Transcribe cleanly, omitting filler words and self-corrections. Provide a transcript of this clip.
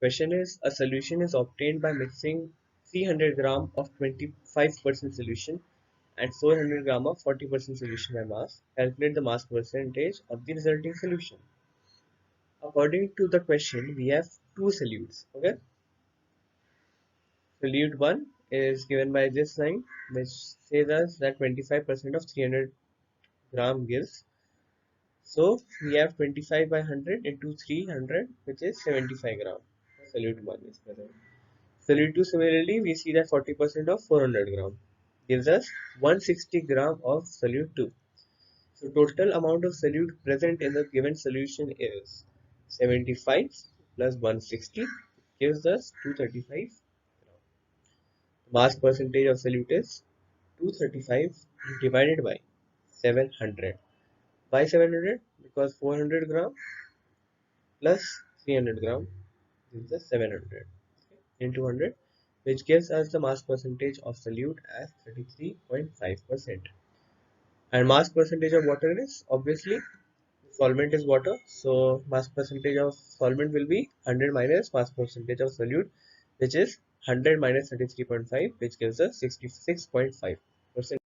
Question is, a solution is obtained by mixing 300 gram of 25% solution and 400 gram of 40% solution by mass. Calculate the mass percentage of the resulting solution. According to the question, we have two solutes. Okay, solute 1 is given by this line, which says us that 25% of 300 gram gives. So we have 25 by 100 into 300, which is 75 gram. Solute 1 is present. Solute 2, similarly, we see that 40% of 400 gram gives us 160 gram of solute 2. So total amount of solute present in the given solution is 75 plus 160 gives us 235. Mass percentage of solute is 235 divided by 700. Why 700? Because 400 gram plus 300 gram gives us 700 into 100, which gives us the mass percentage of solute as 33.5%. And mass percentage of water is obviously solvent is water, so mass percentage of solvent will be 100 minus mass percentage of solute, which is 100 minus 33.5, which gives us 66.5%.